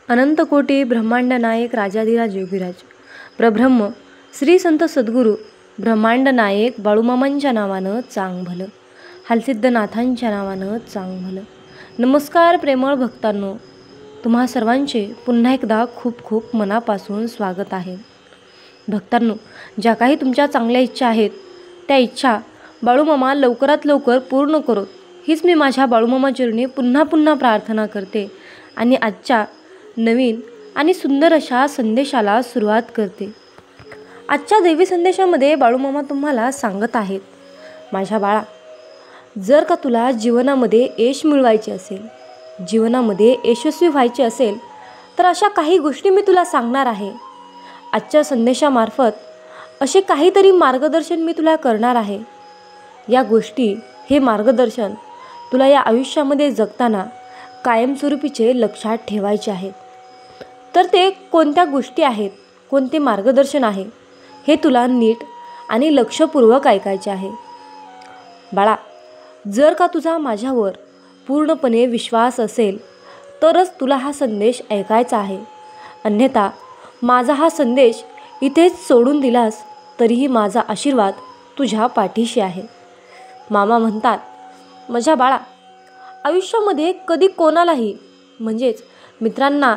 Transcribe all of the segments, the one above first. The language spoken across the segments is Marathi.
अनंतकोटी ब्रह्मांड नायक राजाधिराज योगीराज प्रब्रह्म श्री संत सद्गुरू ब्रह्मांड नायक बाळूमामांच्या नावानं चांग भलं, हालसिद्धनाथांच्या नावानं चांग भलं. नमस्कार प्रेमळ भक्तांनो, तुम्हा सर्वांचे पुन्हा एकदा खूप खूप मनापासून स्वागत आहे. भक्तांनो, ज्या काही तुमच्या चांगल्या इच्छा आहेत त्या इच्छा बाळूमामा लवकरात लवकर पूर्ण करोत, हीच मी माझ्या बाळूमामा चरणी पुन्हा पुन्हा प्रार्थना करते आणि आजच्या नवीन आणि सुंदर अशा संदेशाला सुरुवात करते. आजच्या दैवी संदेशामध्ये बाळूमामा तुम्हाला सांगत आहेत, माझ्या बाळा, जर का तुला जीवनामध्ये यश मिळवायचे असेल, जीवनामध्ये यशस्वी व्हायचे असेल, तर अशा काही गोष्टी मी तुला सांगणार आहे. आजच्या संदेशामार्फत असे काहीतरी मार्गदर्शन मी तुला करणार आहे. या गोष्टी, हे मार्गदर्शन तुला या आयुष्यामध्ये जगताना कायमस्वरूपीचे लक्षात ठेवायचे आहेत. तर ते कोणत्या गोष्टी आहेत, कोणते मार्गदर्शन आहे, हे तुला नीट आणि लक्षपूर्वक ऐकायचे आहे. बाळा, जर का तुझा माझ्यावर पूर्णपणे विश्वास असेल तरच तुला हा संदेश ऐकायचा आहे. अन्यथा माझा हा संदेश इथेच सोडून दिलास तरीही माझा आशीर्वाद तुझ्या पाठीशी आहे. मामा म्हणतात, माझ्या बाळा, आयुष्यामध्ये कधी कोणालाही, म्हणजेच मित्रांना,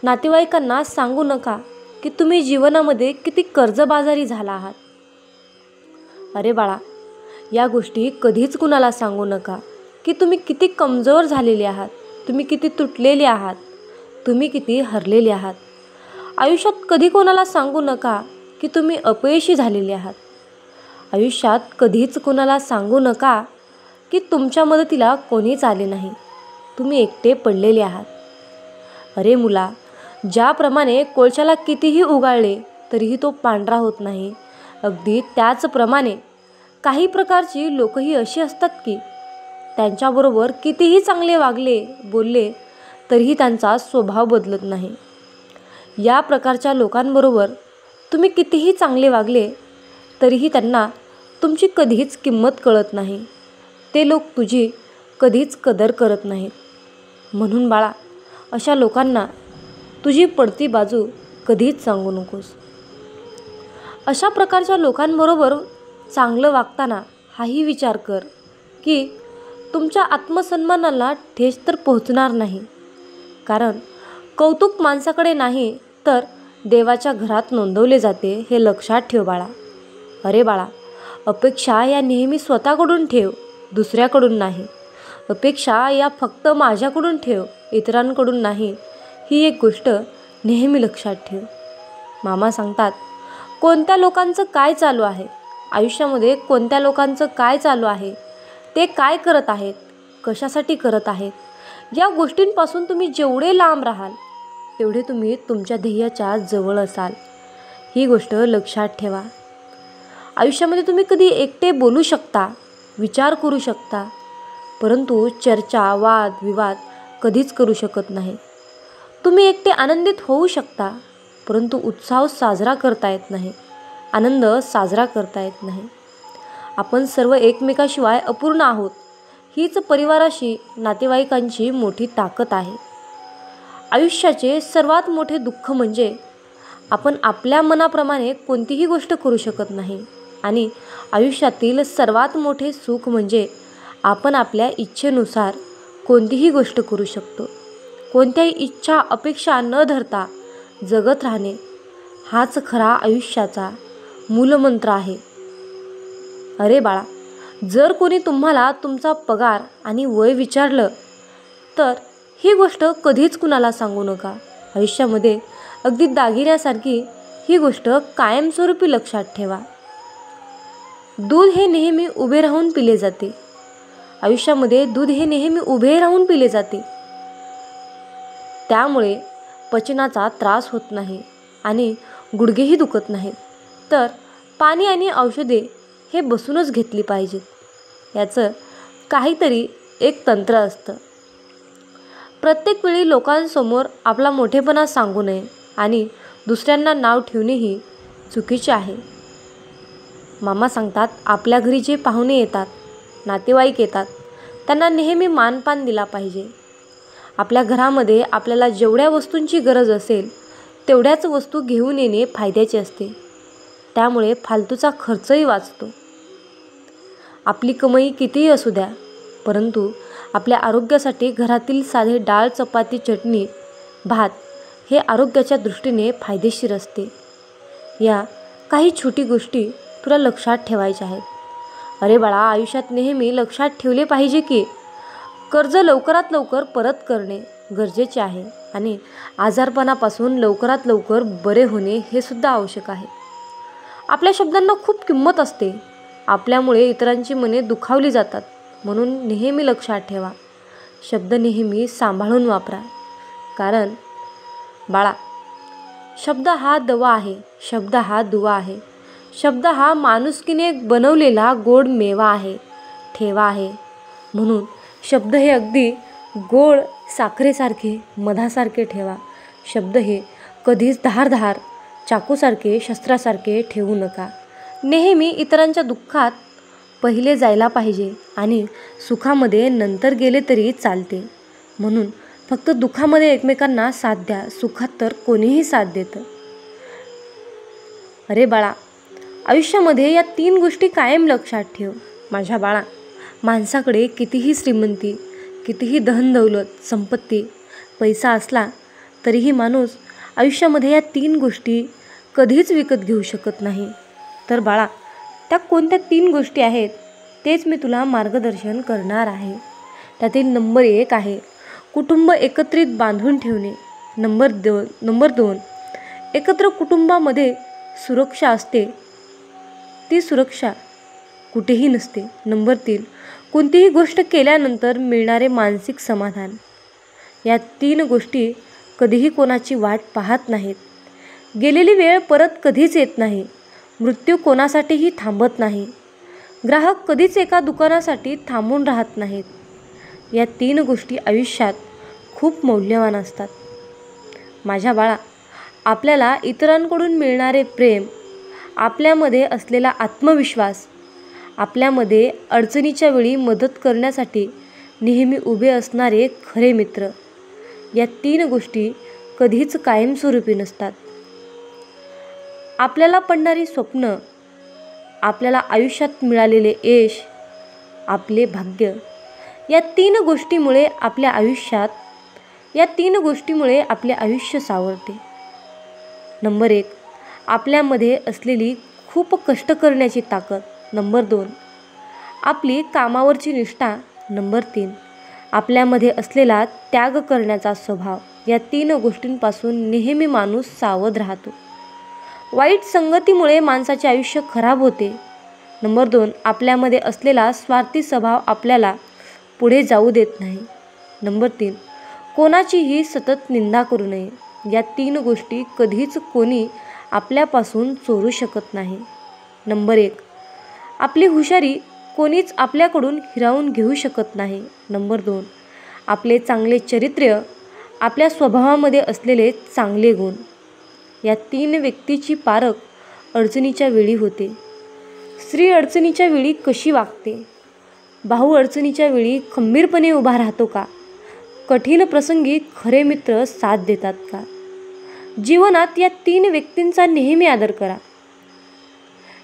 नातेवाईकांना सांगू नका की तुम्ही जीवनामध्ये किती कर्जबाजारी झाला आहात. अरे बाळा, या गोष्टी कधीच कुणाला सांगू नका की तुम्ही किती कमजोर झालेले आहात, तुम्ही किती तुटलेले आहात, तुम्ही किती हरलेले आहात. आयुष्यात कधी कोणाला सांगू नका की तुम्ही अपयशी झालेले आहात. आयुष्यात कधीच कोणाला सांगू नका की तुमच्या मदतीला कोणीच आले नाही, तुम्ही एकटे पडलेले आहात. अरे मुला, ज्याप्रमाणे कोळशाला कितीही उगाळले तरीही तो पांढरा होत नाही, अगदी त्याचप्रमाणे काही प्रकारची लोकही अशी असतात की त्यांच्याबरोबर कितीही चांगले वागले, बोलले तरीही त्यांचा स्वभाव बदलत नाही. या प्रकारच्या लोकांबरोबर तुम्ही कितीही चांगले वागले तरीही त्यांना तुमची कधीच किंमत कळत नाही. ते लोक तुझी कधीच कदर करत नाहीत. म्हणून बाळा, अशा लोकांना तुझी पडती बाजू कधीच सांगू नकोस. अशा प्रकारच्या लोकांबरोबर चांगलं वागताना हाही विचार कर की तुमच्या आत्मसन्मानाला ठेच तर पोहोचणार नाही. कारण कौतुक माणसाकडे नाही तर देवाच्या घरात नोंदवले जाते, हे लक्षात ठेव बाळा. अरे बाळा, अपेक्षा या नेहमी स्वतःकडून ठेव, दुसऱ्याकडून नाही. अपेक्षा या फक्त माझ्याकडून ठेव, इतरांकडून नाही. ही एक गोष्ट नेहमी लक्षात ठेव. मामा सांगतात, कोणत्या लोकांचं काय चालू आहे आयुष्यामध्ये, कोणत्या लोकांचं काय चालू आहे, ते काय करत आहेत, कशासाठी करत आहेत, या गोष्टींपासून तुम्ही जेवढे लांब राहाल तेवढे तुम्ही तुमच्या ध्येयाच्या जवळ असाल. ही गोष्ट लक्षात ठेवा. आयुष्यामध्ये तुम्ही कधी एकटे बोलू शकता, विचार करू शकता, परंतु चर्चा, वाद, विवाद कधीच करू शकत नाही. तुम्ही एकटे आनंदित होऊ शकता, परंतु उत्साह साजरा करता येत नाही, आनंद साजरा करता येत नाही. आपण सर्व एकमेकाशिवाय अपूर्ण आहोत. हीच परिवाराशी, नातेवाईकांची मोठी ताकद आहे. आयुष्याचे सर्वात मोठे दुःख म्हणजे आपण आपल्या मनाप्रमाणे कोणतीही गोष्ट करू शकत नाही, आणि आयुष्यातील सर्वात मोठे सुख म्हणजे आपण आपल्या इच्छेनुसार कोणतीही गोष्ट करू शकतो. कोणत्याही इच्छा, अपेक्षा न धरता जगत राहणे, हाच खरा आयुष्याचा मूलमंत्र आहे. अरे बाळा, जर कोणी तुम्हाला तुमचा पगार आणि वय विचारलं तर ही गोष्ट कधीच कुणाला सांगू नका. आयुष्यामध्ये अगदी दागिन्यासारखी ही गोष्ट कायमस्वरूपी लक्षात ठेवा. दूध हे नेहमी उभे राहून पिले जाते. आयुष्यामध्ये दूध हे नेहमी उभे राहून पिले जाते. त्यामुळे पचनाचा त्रास होत नाही आणि गुडघेही दुखत नाहीत. तर पाणी आणि औषधे हे बसूनच घेतली पाहिजेत. याचं काहीतरी एक तंत्र असतं. प्रत्येक वेळी लोकांसमोर आपला मोठेपणा सांगू नये आणि दुसऱ्यांना नाव ठेवणेही चुकीचे आहे. मामा सांगतात, आपल्या घरी जे पाहुणे येतात, नातेवाईक येतात, त्यांना नेहमी मानपान दिला पाहिजे. आपल्या घरामध्ये आपल्याला जेवढ्या वस्तूंची गरज असेल तेवढ्याच वस्तू घेऊन येणे फायद्याचे असते. त्यामुळे फालतूचा खर्चही वाचतो. आपली कमाई कितीही असू द्या, परंतु आपल्या आरोग्यासाठी घरातील साधे डाळ, चपाती, चटणी, भात हे आरोग्याच्या दृष्टीने फायदेशीर असते. या काही छोटी गोष्टी तुला लक्षात ठेवायच्या आहेत. अरे बाळा, आयुष्यात नेहमी लक्षात ठेवले पाहिजे की कर्ज लवकरात लवकर परत करणे गरजेचे आहे आणि आजारपणापासून लवकरात लवकर बरे होणे हे सुद्धा आवश्यक आहे. आपल्या शब्दांना खूप किंमत असते. आपल्यामुळे इतरांची मने दुखावली जातात. म्हणून नेहमी लक्षात ठेवा, शब्द नेहमी सांभाळून वापरा. कारण बाळा, शब्द हा दवा आहे, शब्द हा दुवा आहे, शब्द हा माणुसकीने बनवलेला गोड मेवा आहे, ठेवा आहे. म्हणून शब्द हे अगदी गोड साखरेसारखे, मधासारखे ठेवा. शब्द हे कधीच धारदार चाकूसारखे, शस्त्रासारखे ठेवू नका. नेहमी इतरांच्या दुःखात पहिले जायला पाहिजे आणि सुखामध्ये नंतर गेले तरी चालते. म्हणून फक्त दुःखामध्ये एकमेकांना साथ द्या, सुखात तर कोणीही साथ देतं. अरे बाळा, आयुष्यामध्ये या 3 गोष्टी कायम लक्षात ठेव. माझ्या बाळा, माणसाकडे कितीही श्रीमंती, कितीही धनदौलत, संपत्ती, पैसा असला तरीही माणूस आयुष्यामध्ये या 3 गोष्टी कधीच विकत घेऊ शकत नाही. तर बाळा, त्या कोणत्या 3 गोष्टी आहेत तेच मी तुला मार्गदर्शन करणार आहे. त्यातील नंबर 1 आहे कुटुंब एकत्रित बांधून ठेवणे. नंबर 2 एकत्र कुटुंबामध्ये सुरक्षा असते, ती सुरक्षा कुठेही नसते. नंबर 3 कोणतीही गोष्ट केल्यानंतर मिळणारे मानसिक समाधान. या 3 गोष्टी कधीही कोणाची वाट पाहत नाहीत. गेलेली वेळ परत कधीच येत नाही. मृत्यू कोणासाठीही थांबत नाही. ग्राहक कधीच एका दुकानासाठी थांबून राहत नाहीत. या 3 गोष्टी आयुष्यात खूप मौल्यवान असतात. माझ्या बाळा, आपल्याला इतरांकडून मिळणारे प्रेम, आपल्यामध्ये असलेला आत्मविश्वास, आपल्यामध्ये अडचणीच्या वेळी मदत करण्यासाठी नेहमी उभे असणारे खरे मित्र, या 3 गोष्टी कधीच कायमस्वरूपी नसतात. आपल्याला पडणारी स्वप्न, आपल्याला आयुष्यात मिळालेले यश, आपले भाग्य, या 3 गोष्टीमुळे आपले आयुष्य सावरते. नंबर 1 आपल्यामध्ये असलेली खूप कष्ट करण्याची ताकद. नंबर 2 आपली कामावरची निष्ठा. नंबर 3 आपल्यामध्ये असलेला त्याग करण्याचा स्वभाव. या 3 गोष्टींपासून नेहमी माणूस सावध राहतो. वाईट संगतीमुळे माणसाचे आयुष्य खराब होते. नंबर 2 आपल्यामध्ये असलेला स्वार्थी स्वभाव आपल्याला पुढे जाऊ देत नाही. नंबर 3 कोणाचीही सतत निंदा करू नये. या 3 गोष्टी कधीच कोणी आपल्यापासून चोरू शकत नाही. नंबर 1 आपली हुशारी कोणीच आपल्याकडून हिरावून घेऊ शकत नाही. नंबर 2 आपले चांगले चरित्र, आपल्या स्वभावामध्ये असलेले चांगले गुण. या 3 व्यक्तीची पारख अडचणीच्या वेळी होते. स्त्री अडचणीच्या वेळी कशी वागते, भाऊ अडचणीच्या वेळी खंबीरपणे उभा राहतो का, कठीण प्रसंगी खरे मित्र साथ देतात का. जीवनात या 3 व्यक्तींचा नेहमी आदर करा.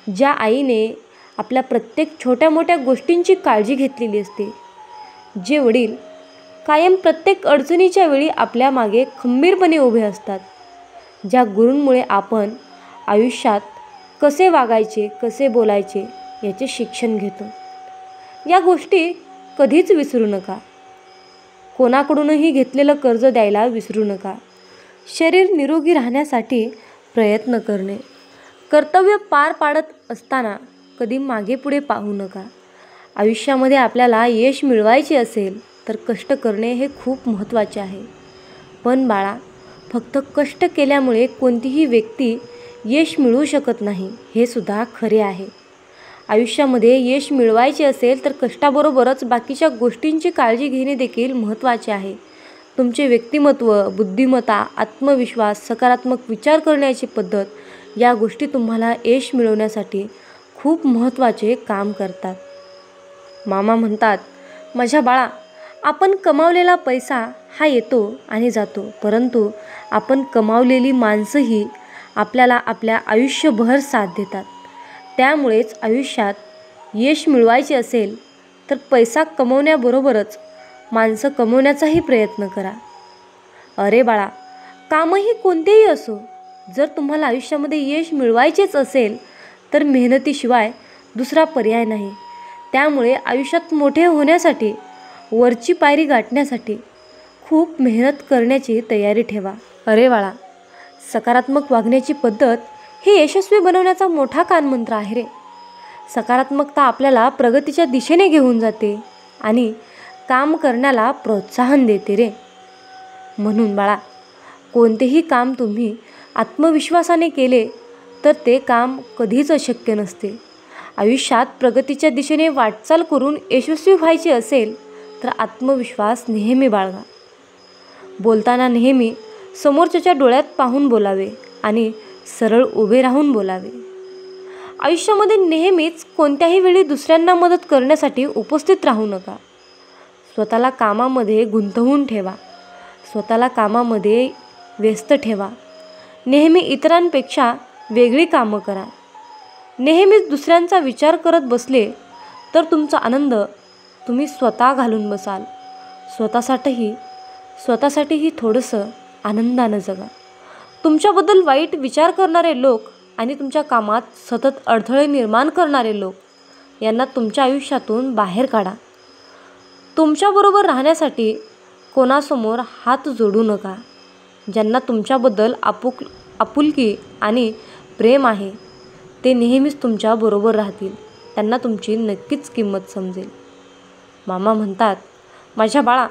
ज्या आईने आपल्या प्रत्येक छोट्या मोठ्या गोष्टींची काळजी घेतलेली असते, जे वडील कायम प्रत्येक अडचणीच्या वेळी आपल्या मागे खंबीरपणे उभे असतात, ज्या गुरूंमुळे आपण आयुष्यात कसे वागायचे, कसे बोलायचे याचे शिक्षण घेतो, या गोष्टी कधीच विसरू नका. कोणाकडूनही घेतलेलं कर्ज द्यायला विसरू नका. शरीर निरोगी राहण्यासाठी प्रयत्न करणे. कर्तव्य पार पाडत असताना कधी मागे पुढे पाहू नका. आयुष्यामध्ये आपल्याला यश मिळवायचे असेल तर कष्ट करणे हे खूप महत्त्वाचे आहे. पण बाळा, फक्त कष्ट केल्यामुळे कोणतीही व्यक्ती यश मिळवू शकत नाही, हे सुद्धा खरे आहे. आयुष्यामध्ये यश मिळवायचे असेल तर कष्टाबरोबरच बाकीच्या गोष्टींची काळजी घेणे देखील महत्त्वाचे आहे. तुमचे व्यक्तिमत्व, बुद्धिमत्ता, आत्मविश्वास, सकारात्मक विचार करण्याची पद्धत, या गोष्टी तुम्हाला यश मिळवण्यासाठी खूप महत्त्वाचे काम करतात. मामा म्हणतात, माझ्या बाळा, आपण कमावलेला पैसा हा येतो आणि जातो, परंतु आपण कमावलेली माणसंही आपल्याला आपल्या आयुष्यभर साथ देतात. त्यामुळेच आयुष्यात यश मिळवायचे असेल तर पैसा कमवण्याबरोबरच माणसं कमवण्याचाही प्रयत्न करा. अरे बाळा, कामही कोणतेही असो, जर तुम्हाला आयुष्यामध्ये यश मिळवायचेच असेल तर मेहनतीशिवाय दुसरा पर्याय नाही. त्यामुळे आयुष्यात मोठे होण्यासाठी, वरची पायरी गाठण्यासाठी खूप मेहनत करण्याची तयारी ठेवा. अरे बाळा, सकारात्मक वागण्याची पद्धत हे यशस्वी बनवण्याचा मोठा कानमंत्र आहे रे. सकारात्मकता आपल्याला प्रगतीच्या दिशेने घेऊन जाते आणि काम करण्याला प्रोत्साहन देते रे. म्हणून बाळा, कोणतेही काम तुम्ही आत्मविश्वासाने केले तर ते काम कधीच अशक्य नसते. आयुष्यात प्रगतीच्या दिशेने वाटचाल करून यशस्वी व्हायचे असेल तर आत्मविश्वास नेहमी बाळगा. बोलताना नेहमी समोरच्याच्या डोळ्यात पाहून बोलावे आणि सरळ उभे राहून बोलावे. आयुष्यामध्ये नेहमीच कोणत्याही वेळी दुसऱ्यांना मदत करण्यासाठी उपस्थित राहू नका. स्वतःला कामामध्ये गुंतवून ठेवा. स्वतःला कामामध्ये व्यस्त ठेवा. नेहमी इतरांपेक्षा वेगळी कामं करा. नेहमीच दुसऱ्यांचा विचार करत बसले तर तुमचा आनंद तुम्ही स्वतः घालून बसाल. स्वतःसाठीही थोडंसं आनंदानं जगा. तुमच्याबद्दल वाईट विचार करणारे लोक आणि तुमच्या कामात सतत अडथळे निर्माण करणारे लोक यांना तुमच्या आयुष्यातून बाहेर काढा. तुमच्याबरोबर राहण्यासाठी कोणासमोर हात जोडू नका. ज्यांना तुमच्याबद्दल आपुलकी आणि प्रेम आहे ते नेहमीच तुमच्याबरोबर राहतील. त्यांना तुमची नक्कीच किंमत समजेल. मामा म्हणतात, माझ्या बाळा,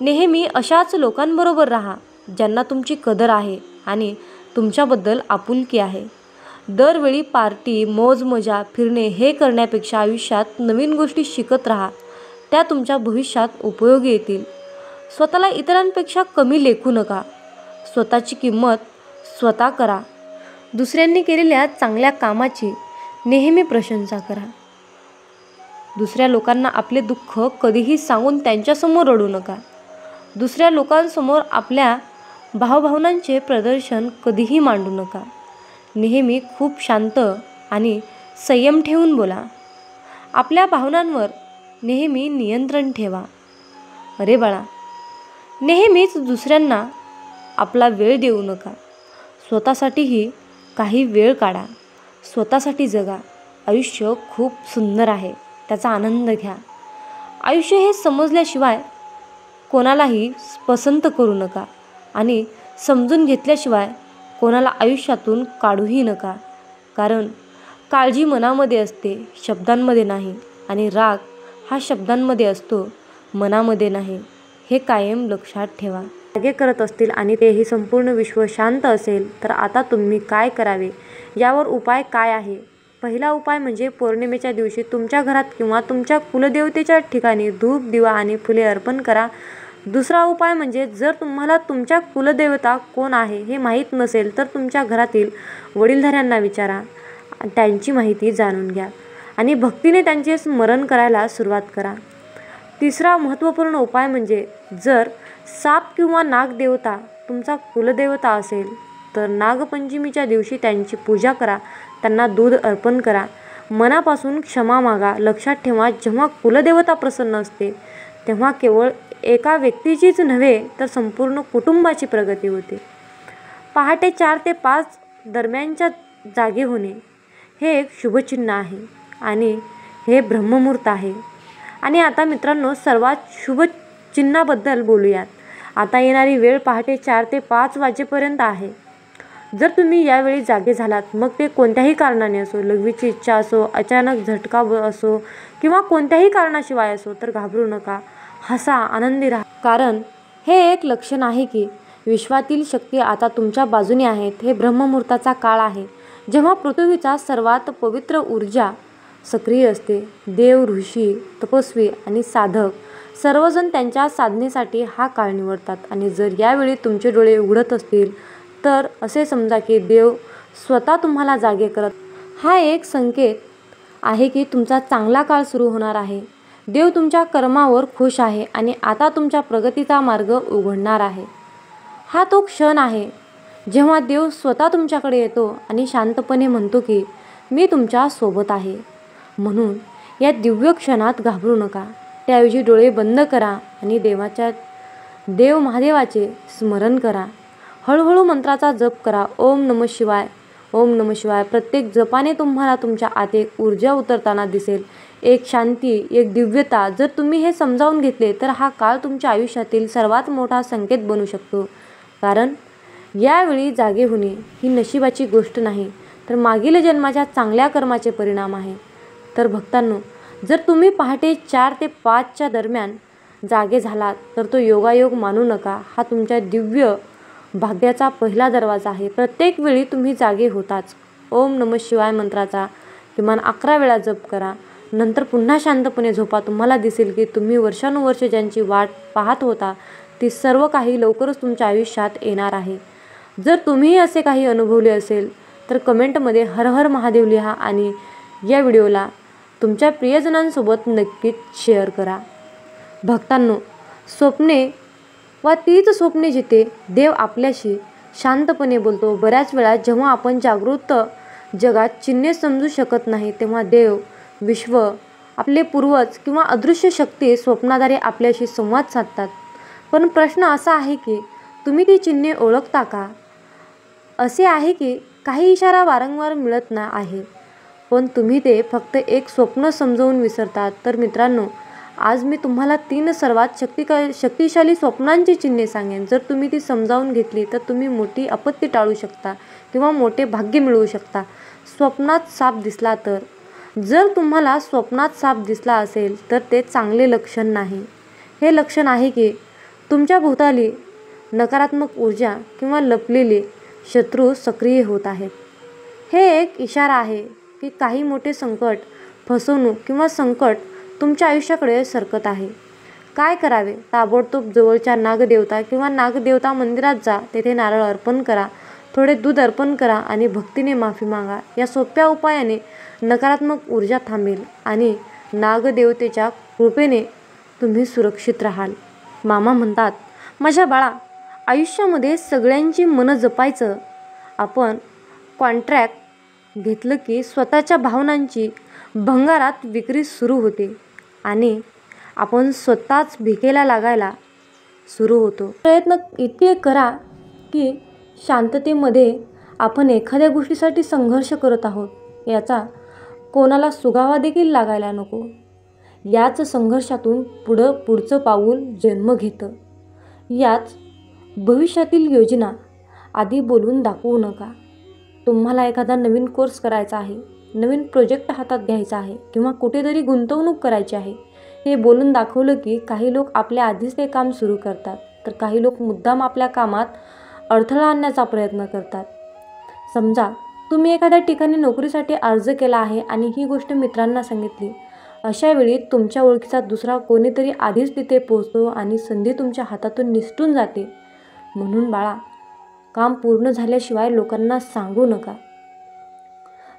नेहमी अशाच लोकांबरोबर राहा ज्यांना तुमची कदर आहे आणि तुमच्याबद्दल आपुलकी आहे. दरवेळी पार्टी, मौज-मजा, फिरणे हे करण्यापेक्षा आयुष्यात नवीन गोष्टी शिकत राहा. त्या तुमच्या भविष्यात उपयोगी येतील. स्वतःला इतरांपेक्षा कमी लेखू नका. स्वतःची किंमत स्वतः करा. दुसऱ्यांनी केलेल्या चांगल्या कामाची नेहमी प्रशंसा करा. दुसऱ्या लोकांना आपले दुःख कधीही सांगून त्यांच्यासमोर रडू नका. दुसऱ्या लोकांसमोर आपल्या भावभावनांचे प्रदर्शन कधीही मांडू नका. नेहमी खूप शांत आणि संयम ठेवून बोला. आपल्या भावनांवर नेहमी नियंत्रण ठेवा. अरे बाळा, नेहमीच दुसऱ्यांना आपला वेळ देऊ नका. स्वतःसाठीही काही वेळ काढा. स्वतःसाठी जगा. आयुष्य खूप सुंदर आहे, त्याचा आनंद घ्या. आयुष्य हे समजल्याशिवाय कोणालाही पसंत करू नका आणि समजून घेतल्याशिवाय कोणाला आयुष्यातून काढूही नका. कारण काळजी मनामध्ये असते, शब्दांमध्ये नाही, आणि राग हा शब्दांमध्ये असतो, मनामध्ये नाही. हे कायम लक्षात ठेवा. जागे करत असतील आणि तेही संपूर्ण विश्व शांत असेल तर आता तुम्ही काय करावे यावर उपाय काय आहे? पहिला उपाय म्हणजे पौर्णिमेच्या दिवशी तुमच्या घरात किंवा तुमच्या कुलदेवतेच्या ठिकाणी धूप, दिवा आणि फुले अर्पण करा. दुसरा उपाय म्हणजे जर तुम्हाला तुमच्या कुलदेवता कोण आहे हे माहीत नसेल तर तुमच्या घरातील वडीलधाऱ्यांना विचारा. त्यांची माहिती जाणून घ्या आणि भक्तीने त्यांचे स्मरण करायला सुरुवात करा. तिसरा महत्त्वपूर्ण उपाय म्हणजे जर साप किंवा नागदेवता तुमचा कुलदेवता असेल तर नागपंचमीच्या दिवशी त्यांची पूजा करा. त्यांना दूध अर्पण करा. मनापासून क्षमा मागा. लक्षात ठेवा, जेव्हा कुलदेवता प्रसन्न असते तेव्हा केवळ एका व्यक्तीचीच नव्हे तर संपूर्ण कुटुंबाची प्रगती होते. पहाटे 4 ते 5 दरम्यानच्या जागे होणे हे एक शुभचिन्ह आहे आणि हे ब्रह्ममुहूर्त आहे. आणि आता मित्रांनो, सर्वात शुभ चिन्हाबद्दल बोलूयात. आता येणारी वेळ पहाटे 4 ते 5 वाजेपर्यंत आहे. जर तुम्ही यावेळी जागे झालात, मग ते कोणत्याही कारणाने असो, लघवीची इच्छा असो, अचानक झटका असो किंवा कोणत्याही कारणाशिवाय असो, तर घाबरू नका. हसा, आनंदी राहा. कारण हे एक लक्षण आहे की विश्वातील शक्ती आता तुमच्या बाजूने आहेत. हे ब्रह्ममुहूर्ताचा काळ आहे जेव्हा पृथ्वीचा सर्वात पवित्र ऊर्जा सक्रिय असते. देव, ऋषी, तपस्वी आणि साधक सर्वजण त्यांच्या साधनेसाठी हा काळ निवडतात. आणि जर यावेळी तुमचे डोळे उघडत असतील तर असे समजा की देव स्वतः तुम्हाला जागे करत. हा एक संकेत आहे की तुमचा चांगला काळ सुरू होणार आहे. देव तुमच्या कर्मावर खुश आहे आणि आता तुमच्या प्रगतीचा मार्ग उघडणार आहे. हा तो क्षण आहे जेव्हा देव स्वतः तुमच्याकडे येतो आणि शांतपणे म्हणतो की मी तुमच्या सोबत आहे. म्हणून या दिव्य क्षणात घाबरू नका. त्याऐवजी डोळे बंद करा आणि देव महादेवाचे स्मरण करा. हळूहळू मंत्राचा जप करा. ओम नमः शिवाय, ओम नमः शिवाय. प्रत्येक जपाने तुम्हाला तुमच्या आत एक ऊर्जा उतरताना दिसेल, एक शांती, एक दिव्यता. जर तुम्ही हे समजावून घेतले तर हा काळ तुमच्या आयुष्यातील सर्वात मोठा संकेत बनू शकतो. कारण यावेळी जागे होणे ही नशिबाची गोष्ट नाही, तर मागील जन्माच्या चांगल्या कर्माचे परिणाम आहे. तर भक्तांनो, जर तुम्ही पहाटे 4 ते 5च्या दरम्यान जागे झालात तर तो योगायोग मानू नका. हा तुमच्या दिव्य भाग्याचा पहिला दरवाजा आहे. प्रत्येक वेळी तुम्ही जागे होताच ओम नमः शिवाय मंत्राचा किमान 11 वेळा जप करा. नंतर पुन्हा शांतपणे झोपा. तुम्हाला दिसेल की तुम्ही वर्षानुवर्षे ज्यांची वाट पाहत होता ती सर्व काही लवकरच तुमच्या आयुष्यात येणार आहे. जर तुम्हीही असे काही अनुभवले असेल तर कमेंटमध्ये हर हर महादेव लिहा आणि या व्हिडिओला तुमच्या प्रियजनांसोबत नक्कीच शेअर करा. भक्तांनो, स्वप्ने व तीच स्वप्ने जिथे देव आपल्याशी शांतपणे बोलतो. बऱ्याच वेळा जेव्हा आपण जागृत जगात चिन्हे समजू शकत नाही तेव्हा देव, विश्व, आपले पूर्वज किंवा अदृश्य शक्ती स्वप्नाद्वारे आपल्याशी संवाद साधतात. पण प्रश्न असा आहे की तुम्ही ती चिन्हे ओळखता का? असे आहे की काही इशारा वारंवार मिळत आहे पण तुम्ही ते फक्त एक स्वप्न समजवून विसरतात. तर मित्रांनो, आज मी तुम्हाला 3 सर्वात शक्तिशाली स्वप्नांची चिन्हे सांगेन. जर तुम्ही ती समजावून घेतली तर तुम्ही मोठी आपत्ती टाळू शकता किंवा मोठे भाग्य मिळवू शकता. स्वप्नात साप दिसला तर, जर तुम्हाला स्वप्नात साप दिसला असेल तर ते चांगले लक्षण नाही. हे लक्षण आहे की तुमच्या भोवताली नकारात्मक ऊर्जा किंवा लपलेले शत्रू सक्रिय होत आहेत. हे एक इशारा आहे की काही मोठे संकट, फसवणूक किंवा संकट तुमच्या आयुष्याकडे सरकत आहे. काय करावे? ताबडतोब जवळच्या नागदेवता किंवा नागदेवता मंदिरात जा. तेथे नारळ अर्पण करा, थोडे दूध अर्पण करा आणि भक्तीने माफी मागा. या सोप्या उपायाने नकारात्मक ऊर्जा थांबेल आणि नागदेवतेच्या कृपेने तुम्ही सुरक्षित राहाल. मामा म्हणतात, माझ्या बाळा, आयुष्यामध्ये सगळ्यांची मनं जपायचं. आपण कॉन्ट्रॅक्ट घेतलं की स्वतःच्या भावनांची भंगारात विक्री सुरू होते आणि आपण स्वतःच भिकेला लागायला सुरू होतो. प्रयत्न इतके करा की शांततेमध्ये आपण एखाद्या गोष्टीसाठी संघर्ष करत आहोत याचा कोणाला सुगावा देखील लागायला नको. याच संघर्षातून पुढचं पाऊल जन्म घेतं. याच भविष्यातील योजना आधी बोलून दाखवू नका. तुम्हाला एखादा नवीन कोर्स करायचा आहे, नवीन प्रोजेक्ट हातात घ्यायचा आहे किंवा कुठेतरी गुंतवणूक करायची आहे, हे बोलून दाखवलं की काही लोक आपल्या आधीच ते काम सुरू करतात, तर काही लोक मुद्दाम आपल्या कामात अडथळा आणण्याचा प्रयत्न करतात. समजा तुम्ही एखाद्या ठिकाणी नोकरीसाठी अर्ज केला आहे आणि ही गोष्ट मित्रांना सांगितली. अशा वेळी तुमच्या ओळखीचा दुसरा कोणीतरी आधीच तिथे पोहोचतो आणि संधी तुमच्या हातातून निसटून जाते. म्हणून बाळा, काम पूर्ण झाल्याशिवाय लोकांना सांगू नका.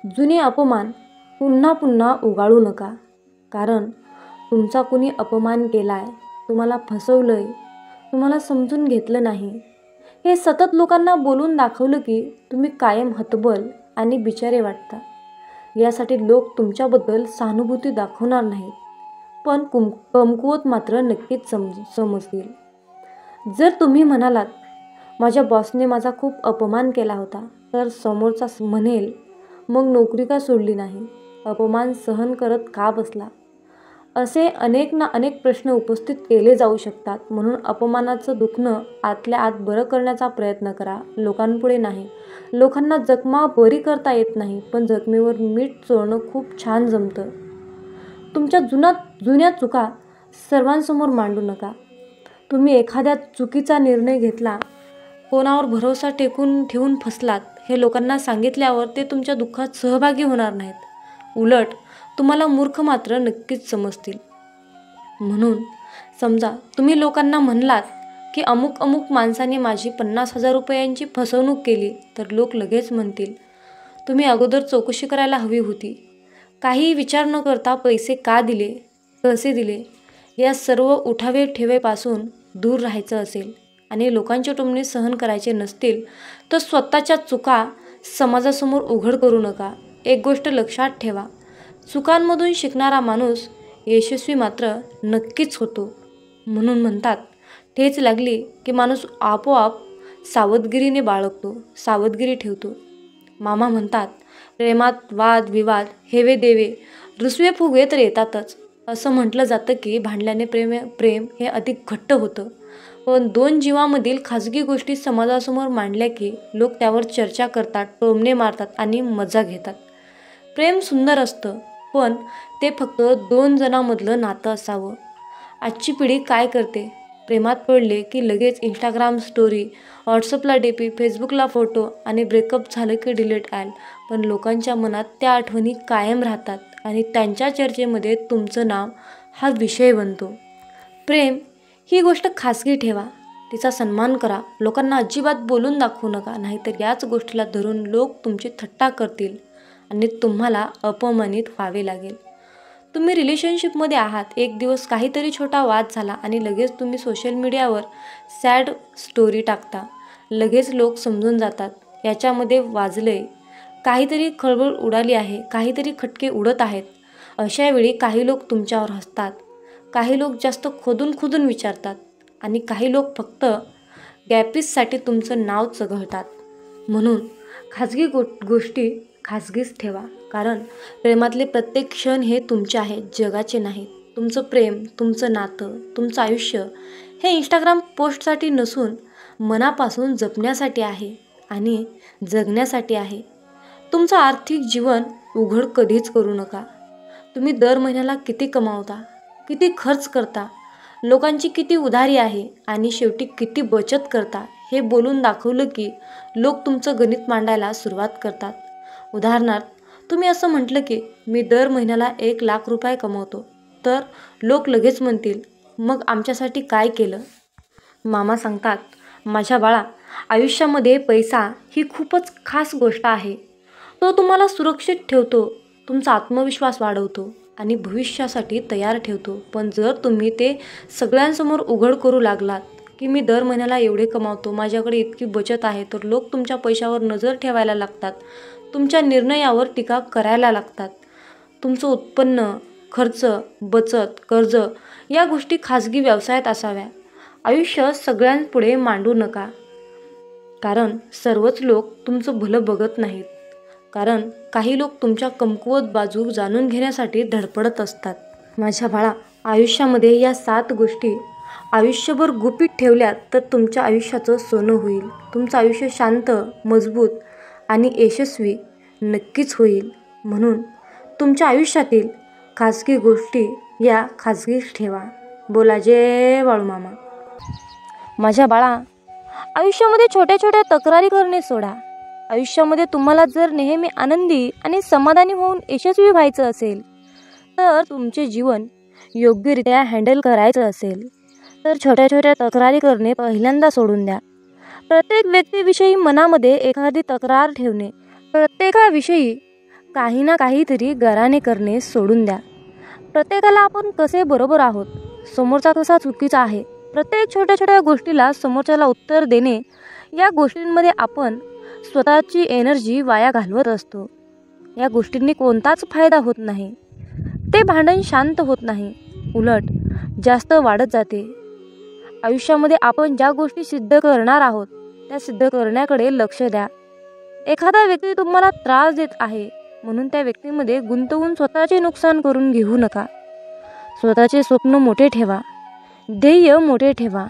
जुने अपमान पुन्हा पुन्हा उगाळू नका. कारण तुमचा कुणी अपमान केलाय, तुम्हाला फसवलंय, तुम्हाला समजून घेतलं नाही, हे सतत लोकांना बोलून दाखवलं की तुम्ही कायम हतबल आणि बिचारे वाटता. यासाठी लोक तुमच्याबद्दल सहानुभूती दाखवणार नाहीत, पण कमकुवत मात्र नक्कीच समजतील. जर तुम्ही म्हणालात, माझ्या बॉसने माझा खूप अपमान केला होता, तर समोरचा म्हणेल, मग नोकरी का सोडली नाही? अपमान सहन करत का बसला? असे अनेक प्रश्न उपस्थित केले जाऊ शकतात. म्हणून अपमानाचं दुखणं आतल्या आत बरं करण्याचा प्रयत्न करा, लोकांपुढे नाही. लोकांना जखमा बरी करता येत नाही, पण जखमेवर मीठ चोळणं खूप छान जमतं. तुमच्या जुन्या चुका सर्वांसमोर मांडू नका. तुम्ही एखाद्या चुकीचा निर्णय घेतला, कोणावर भरोसा ठेवून फसलात, हे लोकांना सांगितल्यावर ते तुमच्या दुःखात सहभागी होणार नाहीत. उलट तुम्हाला मूर्ख मात्र नक्कीच समजतील. म्हणून समजा तुम्ही लोकांना म्हणलात की अमुक माणसाने माझी 50,000 रुपयांची फसवणूक केली, तर लोक लगेच म्हणतील, तुम्ही अगोदर चौकशी करायला हवी होती. काही विचार न करता पैसे का दिले? कसे दिले, या सर्व उठावे ठेवेपासून दूर राहायचं असेल आणि लोकांचे टोमणे सहन करायचे नसतील तर स्वतःच्या चुका समाजासमोर उघड करू नका. एक गोष्ट लक्षात ठेवा, चुकांमधून शिकणारा माणूस यशस्वी मात्र नक्कीच होतो. म्हणून म्हणतात, ठेच लागली की माणूस आपोआप सावधगिरीने बाळगतो, सावधगिरी ठेवतो. मामा म्हणतात, प्रेमात वाद विवाद हेवे देवे रुसवे फुगवे तर येतातच. असं म्हटलं जातं की भांडल्याने प्रेम हे अधिक घट्ट होतं. पण दोन जीवांमधील खाजगी गोष्टी समाजासमोर मांडल्या की लोक त्यावर चर्चा करतात, टोमणे मारतात आणि मजा घेतात. प्रेम सुंदर असतं, पण ते फक्त दोन जणांमधलं नातं असावं. आजची पिढी काय करते, प्रेमात पडले की लगेच इंस्टाग्राम स्टोरी, व्हॉट्सअपला डीपी, फेसबुकला फोटो आणि ब्रेकअप झालं की डिलीट आल. पण लोकांच्या मनात त्या आठवणी कायम राहतात आणि त्यांच्या चर्चेमध्ये तुमचं नाव हा विषय बनतो. प्रेम ही गोष्ट खाजगी ठेवा, तिचा सन्मान करा. लोकांना अजिबात बोलून दाखवू नका, नाहीतर याच गोष्टीला धरून लोक तुमची थट्टा करतील आणि तुम्हाला अपमानित व्हावे लागेल. तुम्ही रिलेशनशिपमध्ये आहात, एक दिवस काहीतरी छोटा वाद झाला आणि लगेच तुम्ही सोशल मीडियावर सॅड स्टोरी टाकता. लगेच लोक समजून जातात याच्यामध्ये वाजलंय, काहीतरी खळबळ उडाली आहे, काहीतरी खटके उडत आहेत. अशा वेळी काही लोक तुमच्यावर हसतात, काही लोक जास्त खोदून विचारतात आणि काही लोक फक्त गॅपिससाठी तुमचं नाव चघळतात. म्हणून खाजगी गोष्टी खाजगीच ठेवा, कारण प्रेमातले प्रत्येक क्षण हे तुमचे आहेत, जगाचे नाहीत. तुमचं प्रेम, तुमचं नातं, तुमचं आयुष्य हे इंस्टाग्राम पोस्टसाठी नसून मनापासून जपण्यासाठी आहे आणि जगण्यासाठी आहे. तुमचं आर्थिक जीवन उघड कधीच करू नका. तुम्ही दर महिन्याला किती कमावता, किती खर्च करता, लोकांची किती उधारी आहे आणि शेवटी किती बचत करता हे बोलून दाखवलं की लोक तुमचं गणित मांडायला सुरुवात करतात. उदाहरणार्थ, तुम्ही असं म्हटलं की मी दर महिन्याला 1,00,000 रुपये कमवतो, तर लोक लगेच म्हणतील, मग आमच्यासाठी काय केलं? मामा सांगतात, माझ्या बाळा, आयुष्यामध्ये पैसा ही खूपच खास गोष्ट आहे. तो तुम्हाला सुरक्षित ठेवतो, तुमचा आत्मविश्वास वाढवतो आणि भविष्यासाठी तयार ठेवतो. पण जर तुम्ही ते सगळ्यांसमोर उघड करू लागलात की मी दर महिन्याला एवढे कमावतो, माझ्याकडे इतकी बचत आहे, तर लोक तुमच्या पैशावर नजर ठेवायला लागतात, तुमच्या निर्णयावर टीका करायला लागतात. तुमचं उत्पन्न, खर्च, बचत, कर्ज या गोष्टी खाजगी व्यवसायात असाव्या. आयुष्य सगळ्यांपुढे मांडू नका, कारण सर्वच लोक तुमचं भलं बघत नाहीत. कारण काही लोक तुमच्या कमकुवत बाजू जाणून घेण्यासाठी धडपडत असतात. माझ्या बाळा, आयुष्यामध्ये या 7 गोष्टी आयुष्यभर गुपित ठेवल्यात तर तुमच्या आयुष्याचं सोनं होईल. तुमचं आयुष्य शांत, मजबूत आणि यशस्वी नक्कीच होईल. म्हणून तुमच्या आयुष्यातील खाजगी गोष्टी या खाजगीच ठेवा. बोला जय बाळूमामा. माझ्या बाळा, आयुष्यामध्ये छोट्या छोट्या तक्रारी करणे सोडा. आयुष्यामध्ये तुम्हाला जर नेहमी आनंदी आणि समाधानी होऊन यशस्वी व्हायचं असेल, तर तुमचे जीवन योग्यरित्या हँडल करायचं असेल, तर छोट्या छोट्या तक्रारी करणे पहिल्यांदा सोडून द्या. प्रत्येक व्यक्तीविषयी मनामध्ये एखादी तक्रार ठेवणे, प्रत्येकाविषयी काही ना काहीतरी गराणे करणे सोडून द्या. प्रत्येकाला आपण कसे बरोबर आहोत, समोरचा कसा चुकीचा आहे, प्रत्येक छोट्या छोट्या गोष्टीला समोरच्याला उत्तर देणे, या गोष्टींमध्ये आपण स्वतःची एनर्जी वाया घालवत असतो. या गोष्टींनी कोणताच फायदा होत नाही. ते भांडण शांत होत नाही, उलट जास्त वाढत जाते. आयुष्यामध्ये आपण ज्या गोष्टी सिद्ध करणार आहोत त्या सिद्ध करण्याकडे लक्ष द्या. एखादा व्यक्ती तुम्हाला त्रास देत आहे म्हणून त्या व्यक्तीमध्ये गुंतवून स्वतःचे नुकसान करून घेऊ नका. स्वतःचे स्वप्न मोठे ठेवा, ध्येय मोठे ठेवा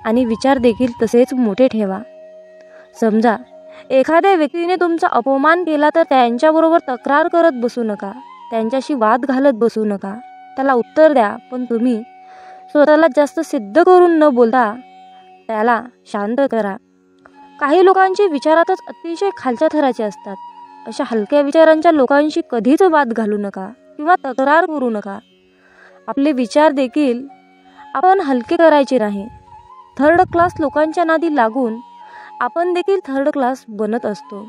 आणि विचार देखील तसेच मोठे ठेवा. समजा एखाद्या व्यक्तीने तुमचा अपमान केला तर त्यांच्याबरोबर तक्रार करत बसू नका, त्यांच्याशी वाद घालत बसू नका. त्याला उत्तर द्या, पण तुम्ही स्वतःला जास्त सिद्ध करून न बोलता त्याला शांत करा. काही लोकांचे विचारातच अतिशय खालच्या थराचे असतात. अशा हलक्या विचारांच्या लोकांशी कधीच वाद घालू नका किंवा तक्रार करू नका. आपले विचार देखील आपण हलके करायचे नाही. थर्ड क्लास लोकांच्या नादी लागून आपण देखील थर्ड क्लास बनत असतो.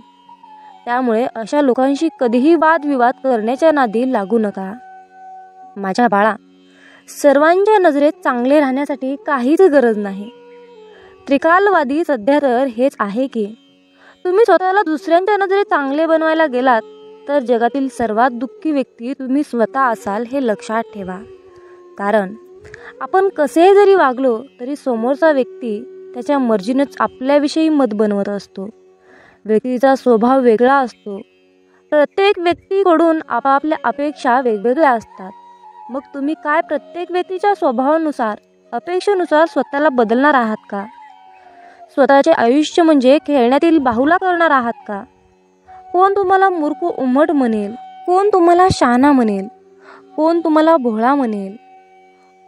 त्यामुळे अशा लोकांशी कधीही वादविवाद करण्याच्या नादी लागू नका. माझ्या बाळा, सर्वांच्या नजरेत चांगले राहण्यासाठी काहीच गरज नाही. त्रिकालवादी सध्या तर हेच आहे की तुम्ही स्वतःला दुसऱ्यांच्या नजरेत चांगले बनवायला गेलात तर जगातील सर्वात दुःखी व्यक्ती तुम्ही स्वतः असाल हे लक्षात ठेवा. कारण आपण कसे जरी वागलो तरी समोरचा व्यक्ती त्याच्या मर्जीनेच आपल्याविषयी मत बनवत असतो. व्यक्तीचा स्वभाव वेगळा असतो. प्रत्येक व्यक्तीकडून आपापल्या अपेक्षा वेगवेगळ्या असतात. मग तुम्ही काय प्रत्येक व्यक्तीच्या स्वभावानुसार अपेक्षेनुसार स्वतःला बदलणार आहात का? स्वतःचे आयुष्य म्हणजे खेळण्यातील बाहुला करणार आहात का? कोण तुम्हाला मूर्ख उद्धट म्हणेल, कोण तुम्हाला शहाणा म्हणेल, कोण तुम्हाला भोळा म्हणेल,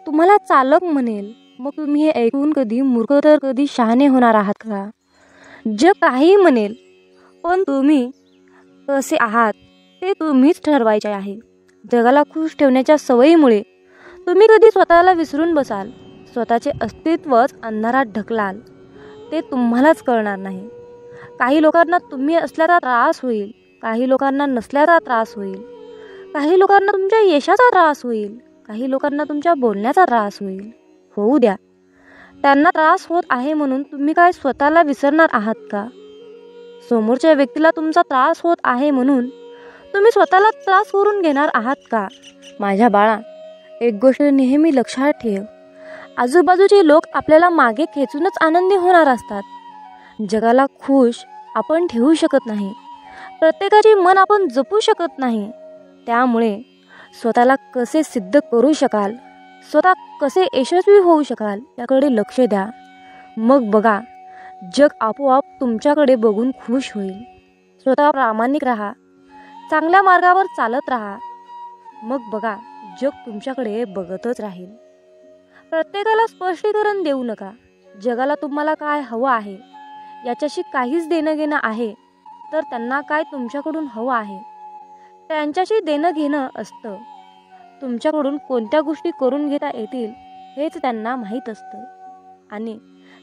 तुम्हाला चालक म्हणेल. मग तुम्ही हे ऐकून कधी मूर्ख तर कधी शहाणे होणार आहात का? जग काही म्हणेल पण तुम्ही कसे आहात ते तुम्हीच ठरवायचे आहे. जगाला खुश ठेवण्याच्या सवयीमुळे तुम्ही कधी स्वतःला विसरून बसाल. स्वतःचे अस्तित्वच अंधारात ढकलाल. ते तुम्हालाच कळणार नाही. काही लोकांना तुम्ही असल्याचा त्रास होईल, काही लोकांना नसल्याचा त्रास होईल, काही लोकांना तुमच्या यशाचा त्रास होईल, काही लोकांना तुमच्या बोलण्याचा त्रास होईल. होऊ द्या. त्यांना त्रास होत आहे म्हणून तुम्ही काय स्वतःला विसरणार आहात का? समोरच्या व्यक्तीला तुमचा त्रास होत आहे म्हणून तुम्ही स्वतःला त्रास करून घेणार आहात का? माझ्या बाळा, एक गोष्ट नेहमी लक्षात ठेव. आजूबाजूचे लोक आपल्याला मागे खेचूनच आनंदी होणार असतात. जगाला खुश आपण ठेवू शकत नाही. प्रत्येकाचे मन आपण जपू शकत नाही. त्यामुळे स्वतःला कसे सिद्ध करू शकाल, स्वतः कसे यशस्वी होऊ शकाल याकडे लक्ष द्या. मग बघा, जग आपोआप तुमच्याकडे बघून खुश होईल. स्वतः प्रामाणिक राहा, चांगल्या मार्गावर चालत राहा. मग बघा, जग तुमच्याकडे बघतच राहील. प्रत्येकाला स्पष्टीकरण देऊ नका. जगाला तुम्हाला काय हवं आहे याच्याशी काहीच देणं घेणं आहे तर त्यांना काय तुमच्याकडून हवं आहे त्यांच्याशी देणं घेणं असतं. तुमच्याकडून कोणत्या गोष्टी करून घेता येतील हेच त्यांना माहीत असतं. आणि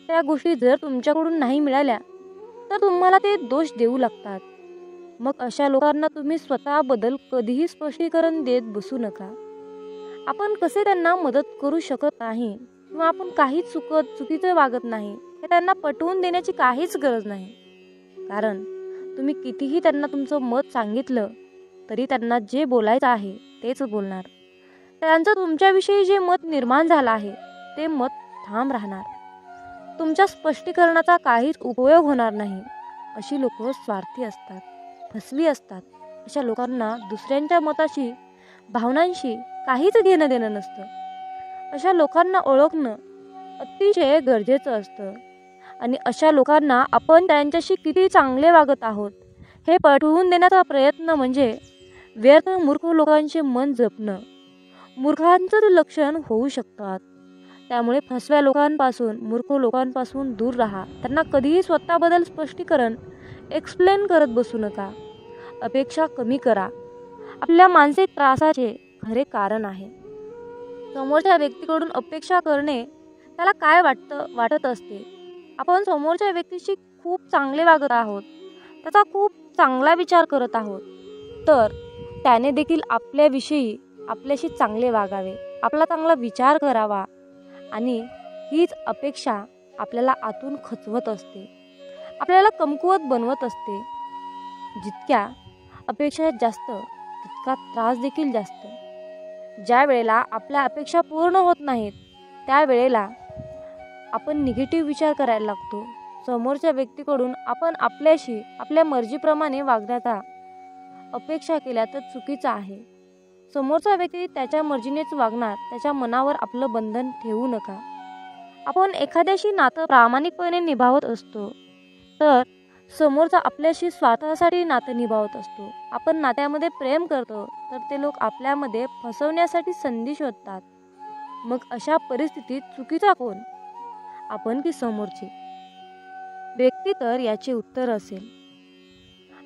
त्या गोष्टी जर तुमच्याकडून नाही मिळाल्या तर तुम्हाला ते दोष देऊ लागतात. मग अशा लोकांना तुम्ही स्वतःबद्दल कधीही स्पष्टीकरण देत बसू नका. आपण कसे त्यांना मदत करू शकत नाही किंवा आपण काही चुकीचं वागत नाही हे त्यांना पटवून देण्याची काहीच गरज नाही. कारण तुम्ही कितीही त्यांना तुमचं मत सांगितलं तरी त्यांना जे बोलायचं आहे तेच बोलणार. त्यांचं तुमच्याविषयी जे मत निर्माण झालं आहे ते मत ठाम राहणार. तुमच्या स्पष्टीकरणाचा काहीच उपयोग होणार नाही. अशी लोक स्वार्थी असतात, फसवी असतात. अशा लोकांना दुसऱ्यांच्या मताशी, भावनांशी काहीच घेणं देणं नसतं. अशा लोकांना ओळखणं अतिशय गरजेचं असतं. आणि अशा लोकांना आपण त्यांच्याशी किती चांगले वागत आहोत हे पटवून देण्याचा प्रयत्न म्हणजे व्यर्थ मूर्ख लोकांचे मन जपणं. मूर्खांचं लक्षण होऊ शकतात. त्यामुळे फसव्या लोकांपासून, मूर्ख लोकांपासून दूर राहा. त्यांना कधीही स्वतःबद्दल स्पष्टीकरण एक्सप्लेन करत बसू नका. अपेक्षा कमी करा. आपल्या मानसिक त्रासाचे खरे कारण आहे. समोरच्या व्यक्तीकडून अपेक्षा करणे त्याला काय वाटत असते. आपण समोरच्या व्यक्तीशी खूप चांगले वागत आहोत, त्याचा खूप चांगला विचार करत आहोत, तर त्याने देखील आपल्याविषयी आपल्याशी चांगले वागावे, आपला चांगला विचार करावा. आणि हीच अपेक्षा आपल्याला आतून खचवत असते, आपल्याला कमकुवत बनवत असते. जितक्या अपेक्षा जास्त तितका त्रास देखील जास्त. ज्या वेळेला आपल्या अपेक्षा पूर्ण होत नाहीत त्यावेळेला आपण निगेटिव्ह विचार करायला लागतो. समोरच्या व्यक्तीकडून आपण आपल्याशी आपल्या मर्जीप्रमाणे वागण्याचा अपेक्षा केल्या तर चुकीचं आहे. समोरचा व्यक्ती त्याच्या मर्जीनेच वागणार. त्याच्या मनावर आपलं बंधन ठेवू नका. आपण एखाद्याशी नातं प्रामाणिकपणे निभावत असतो तर समोरचा आपल्याशी स्वार्थासाठी नातं निभावत असतो. आपण नात्यामध्ये प्रेम करतो तर ते लोक आपल्यामध्ये फसवण्यासाठी संधी शोधतात. मग अशा परिस्थितीत चुकीचा कोण, आपण की समोरची व्यक्ती? तर याचे उत्तर असेल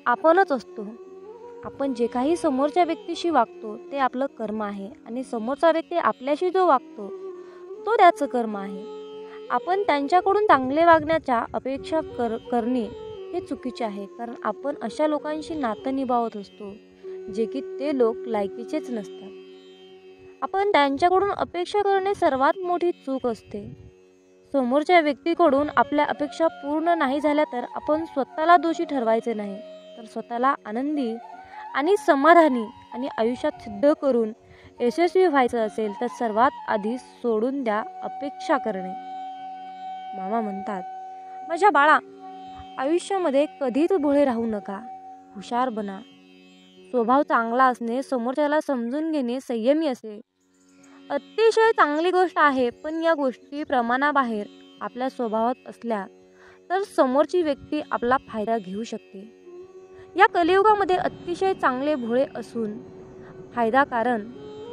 आपणच असतो. आपण जे काही समोरच्या व्यक्तीशी वागतो ते आपलं कर्म आहे आणि समोरचा व्यक्ती आपल्याशी जो वागतो तो त्याचं कर्म आहे. आपण त्यांच्याकडून चांगले वागण्याच्या अपेक्षा करणे हे चुकीचे आहे. कारण आपण अशा लोकांशी नातं निभावत असतो जे की ते लोक लायकीचेच नसतात. आपण त्यांच्याकडून अपेक्षा करणे सर्वात मोठी चूक असते. समोरच्या व्यक्तीकडून आपल्या अपेक्षा पूर्ण नाही झाल्या तर आपण स्वतःला दोषी ठरवायचे नाही, तर स्वतःला आनंदी आणि समाधानी आणि आयुष्यात सिद्ध करून यशस्वी व्हायचं असेल तर सर्वात आधी सोडून द्या अपेक्षा करणे. मामा म्हणतात, माझ्या बाळा, आयुष्यामध्ये कधीच भोळे राहू नका, हुशार बना. स्वभाव चांगला असणे, समोरच्याला समजून घेणे, संयमी असे अतिशय चांगली गोष्ट आहे. पण या गोष्टी प्रमाणाबाहेर आपल्या स्वभावात असल्या तर समोरची व्यक्ती आपला फायदा घेऊ शकते. या कलियुगामध्ये अतिशय चांगले भोळे असून फायदा, कारण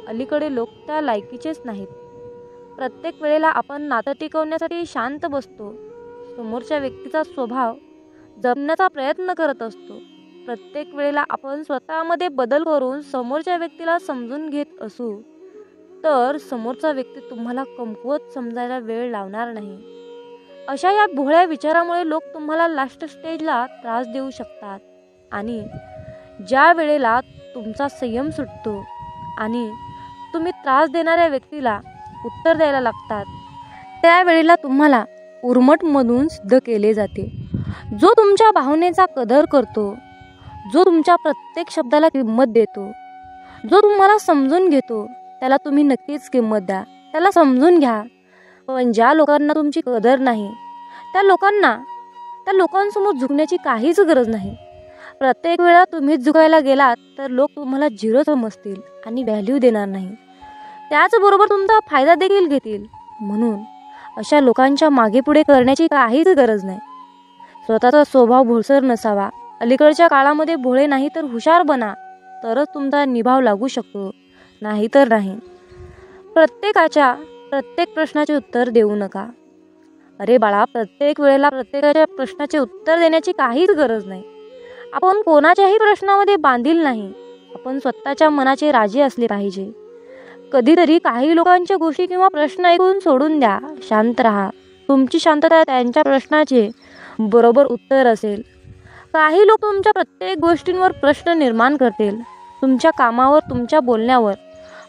अलीकडे लोक त्या लायकीचेच नाहीत. प्रत्येक वेळेला आपण नातं टिकवण्यासाठी शांत बसतो, समोरच्या व्यक्तीचा स्वभाव जपण्याचा प्रयत्न करत असतो. प्रत्येक वेळेला आपण स्वतःमध्ये बदल करून समोरच्या व्यक्तीला समजून घेत असू तर समोरचा व्यक्ती तुम्हाला कमकुवत समजायला वेळ लावणार नाही. अशा या भोळ्या विचारामुळे लोक तुम्हाला लास्ट स्टेजला त्रास देऊ शकतात आणि ज्या वेळेला तुमचा संयम सुटतो आणि तुम्ही त्रास देणाऱ्या व्यक्तीला उत्तर द्यायला लागतात त्यावेळेला तुम्हाला उर्मटमधून सिद्ध केले जाते. जो तुमच्या भावनेचा कदर करतो, जो तुमच्या प्रत्येक शब्दाला किंमत देतो, जो तुम्हाला समजून घेतो, त्याला तुम्ही नक्कीच किंमत द्या, त्याला समजून घ्या. पण ज्या लोकांना तुमची कदर नाही त्या लोकांसमोर झुकण्याची काहीच गरज नाही. प्रत्येक वेळा तुम्हीच झुकायला गेलात तर लोक तुम्हाला झिरो समजतील आणि व्हॅल्यू देणार नाही. त्याचबरोबर तुमचा फायदा देखील घेतील. म्हणून अशा लोकांच्या मागे पुढे करण्याची काहीच गरज नाही. स्वतःचा स्वभाव भोळसर नसावा. अलीकडच्या काळामध्ये भोळे नाही तर हुशार बना, तरच तुमचा निभाव लागू शकतो, नाही तर नाही. प्रत्येकाच्या प्रत्येक प्रश्नाचे उत्तर देऊ नका. अरे बाळा, प्रत्येक वेळेला प्रत्येकाच्या प्रश्नाचे उत्तर देण्याची काहीच गरज नाही. आपण कोणाच्याही प्रश्नामध्ये बांधील नाही. आपण स्वतःच्या मनाचे राजे असले पाहिजे. कधीतरी काही लोकांच्या गोष्टी किंवा प्रश्न ऐकून सोडून द्या, शांत राहा. तुमची शांतता त्यांच्या प्रश्नाचे बरोबर उत्तर असेल. काही लोक तुमच्या प्रत्येक गोष्टींवर प्रश्न निर्माण करतील. तुमच्या कामावर, तुमच्या बोलण्यावर,